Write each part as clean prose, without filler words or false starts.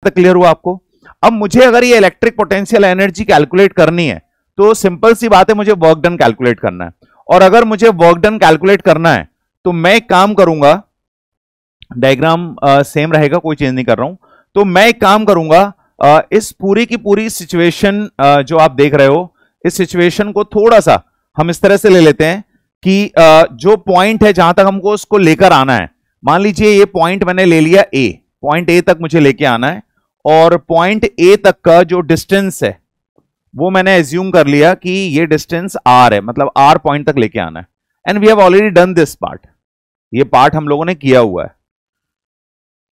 तक क्लियर हुआ आपको? अब मुझे अगर ये इलेक्ट्रिक पोटेंशियल एनर्जी कैलकुलेट करनी है तो सिंपल सी बात है, मुझे वर्क डन कैलकुलेट करना है। और अगर मुझे वर्क डन कैलकुलेट करना है तो मैं एक काम करूंगा, डायग्राम सेम रहेगा, कोई चेंज नहीं कर रहा हूं। तो मैं एक काम करूंगा, इस पूरी की पूरी सिचुएशन जो आप देख रहे हो, इस सिचुएशन को थोड़ा सा हम इस तरह से ले लेते हैं कि जो पॉइंट है जहां तक हमको उसको लेकर आना है, मान लीजिए ये पॉइंट मैंने ले लिया ए, पॉइंट ए तक मुझे लेके आना है, और पॉइंट ए तक का जो डिस्टेंस है वो मैंने एज्यूम कर लिया कि ये डिस्टेंस आर है, मतलब आर पॉइंट तक लेके आना है। And we have already done this part, ये पार्ट हम लोगों ने किया हुआ है।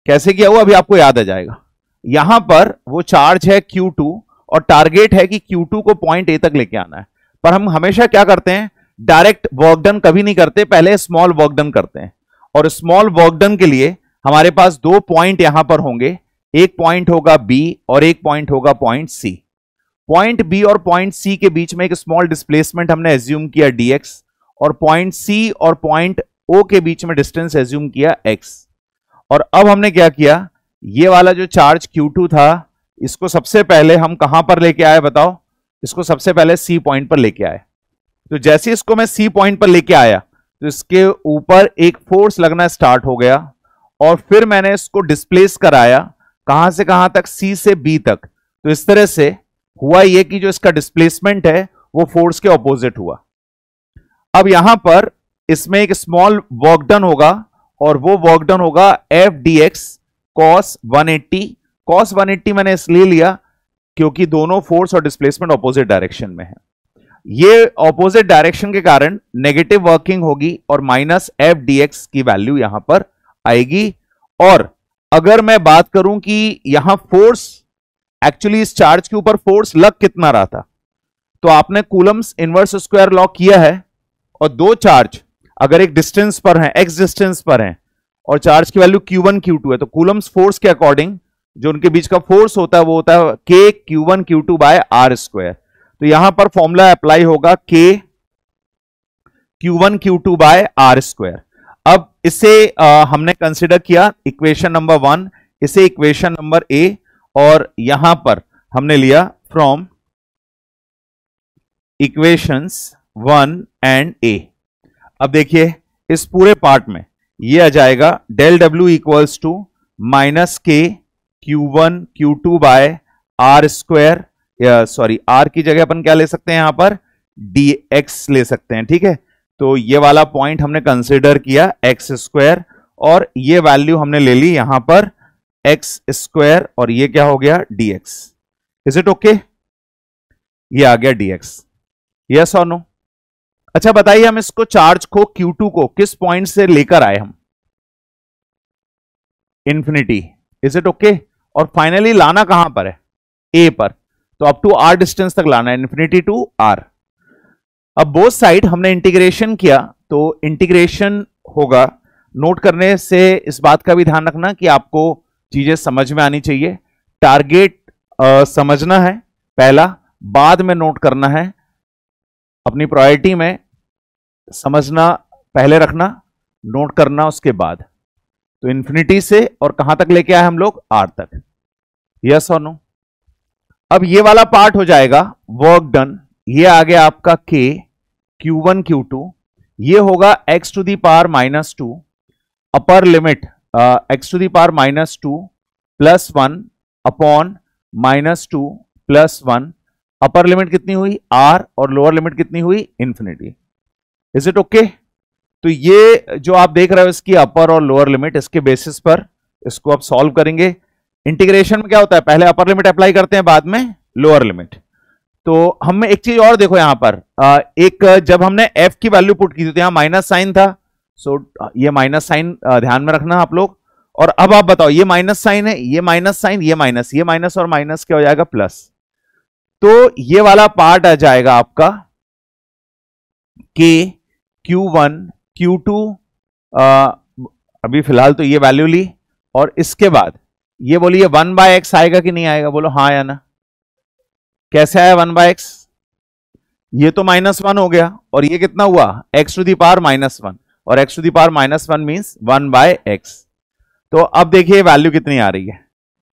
कैसे किया हुआ अभी आपको याद आ जाएगा। यहां पर वो चार्ज है Q2 और टारगेट है कि Q2 को पॉइंट ए तक लेके आना है। पर हम हमेशा क्या करते हैं, डायरेक्ट वर्क डन कभी नहीं करते, पहले स्मॉल वर्क डन करते हैं। और स्मॉल वर्क डन के लिए हमारे पास दो पॉइंट यहां पर होंगे, एक पॉइंट होगा B और एक पॉइंट होगा पॉइंट C। पॉइंट B और पॉइंट C के बीच में एक स्मॉल डिस्प्लेसमेंट हमने एज्यूम किया dx, और पॉइंट C और पॉइंट O के बीच में डिस्टेंस एज्यूम किया x। और अब हमने क्या किया, ये वाला जो चार्ज Q2 था, इसको सबसे पहले हम कहां पर लेके आए बताओ, इसको सबसे पहले C पॉइंट पर लेके आए। तो जैसे इसको मैं C पॉइंट पर लेके आया तो इसके ऊपर एक फोर्स लगना स्टार्ट हो गया, और फिर मैंने इसको डिस्प्लेस कराया कहां से कहां तक, C से B तक। तो इस तरह से हुआ ये कि जो इसका डिस्प्लेसमेंट है वो फोर्स के ऑपोजिट हुआ। अब यहां पर इसमें एक स्मॉल वर्क डन होगा, और वो वर्क डन होगा F dx cos 180। cos 180 मैंने इसलिए लिया क्योंकि दोनों फोर्स और डिस्प्लेसमेंट ऑपोजिट डायरेक्शन में है। ये ऑपोजिट डायरेक्शन के कारण नेगेटिव वर्किंग होगी और माइनस F dx की वैल्यू यहां पर आएगी। और अगर मैं बात करूं कि यहां फोर्स, एक्चुअली इस चार्ज के ऊपर फोर्स लग कितना रहा था, तो आपने कूलम्स इनवर्स स्क्वायर लॉ किया है, और दो चार्ज अगर एक डिस्टेंस पर हैं, x डिस्टेंस पर हैं, और चार्ज की वैल्यू Q1 Q2 है, तो कूलम्स फोर्स के अकॉर्डिंग जो उनके बीच का फोर्स होता है वो होता है K Q1 Q2 by R square. तो यहां पर फॉर्मूला अप्लाई होगा K Q1 Q2 by R square. अब इसे हमने कंसिडर किया इक्वेशन नंबर 1, इसे इक्वेशन नंबर A, और यहां पर हमने लिया फ्रॉम इक्वेशंस 1 एंड A। अब देखिए इस पूरे पार्ट में ये आ जाएगा del W equals to minus K Q1 Q2 by R square, sorry R की जगह अपन क्या ले सकते हैं, यहां पर dx ले सकते हैं, ठीक है। तो ये वाला पॉइंट हमने कंसिडर किया x स्क्वायर, और ये वैल्यू हमने ले ली यहां पर x स्क्वायर, और ये क्या हो गया dx। Is it okay? ये आ गया dx, यस और नो? अच्छा बताइए, हम इसको चार्ज को Q2 को किस पॉइंट से लेकर आए, हम इंफिनिटी, इज इट ओके? और फाइनली लाना कहां पर है, A पर, तो अप टू R डिस्टेंस तक लाना है, इंफिनिटी टू R। अब बोथ साइड हमने इंटीग्रेशन किया, तो इंटीग्रेशन होगा, नोट करने से इस बात का भी ध्यान रखना कि आपको चीजें समझ में आनी चाहिए। टारगेट समझना है पहला, बाद में नोट करना है, अपनी प्रायोरिटी में समझना पहले रखना, नोट करना उसके बाद। तो इंफिनिटी से और कहां तक लेके आए हम लोग, R तक, यस और नो? अब ये वाला पार्ट हो जाएगा वर्क डन, ये आ गया आपका K Q1 Q2, ये होगा x to the power -2 upper limit x to the power -2 plus 1 upon -2 plus 1, upper limit कितनी हुई R और लोअर लिमिट कितनी हुई इंफिनिटी। Is it okay? तो ये जो आप देख रहे हो इसकी अपर और लोअर लिमिट, इसके बेसिस पर इसको आप सॉल्व करेंगे। इंटीग्रेशन में क्या होता है, पहले अपर लिमिट अप्लाई करते हैं, बाद में लोअर लिमिट। तो हमें एक चीज और देखो यहां पर, एक जब हमने f की वैल्यू पुट की थी तो यहां माइनस साइन था, सो ये माइनस साइन ध्यान में रखना आप लोग। और अब आप बताओ, ये माइनस साइन है, ये माइनस साइन, ये माइनस और माइनस क्या हो जाएगा, प्लस। तो ये वाला पार्ट आ जाएगा आपका K Q1 Q2, अभी फिलहाल तो ये वैल्यू ली, और इसके बाद ये बोलिए 1/x आएगा कि नहीं आएगा, बोलो हाँ या ना। कैसे आया 1/x, ये तो -1 हो गया, और ये कितना हुआ x टू दी पावर -1, और x to the power -1 means 1/x। तो अब देखिए वैल्यू कितनी आ रही है,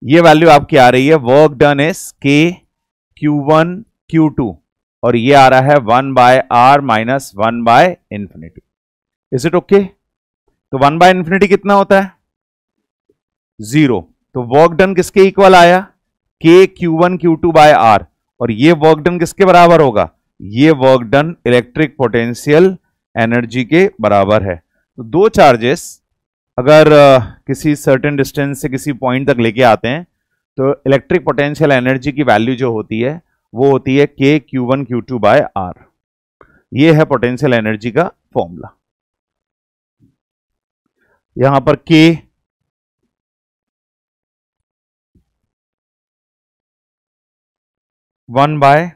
ये वैल्यू आपकी आ रही है वर्क डन इज के Q1 Q2 और ये आ रहा है 1/r minus 1/∞। Is it okay? तो 1/∞ कितना होता है? 0। तो वर्क डन किसके इक्वल आया? के Q1 Q2/r। और ये वर्क डन किसके बराबर होगा? ये work done electric potential energy के बराबर है। तो दो चार्जेस अगर किसी सर्टेन डिस्टेंस से किसी पॉइंट तक लेके आते हैं तो इलेक्ट्रिक पोटेंशियल एनर्जी की वैल्यू जो होती है वो होती है के Q1 Q2/r। ये है पोटेंशियल एनर्जी का फॉर्मूला। यहां पर के 1/,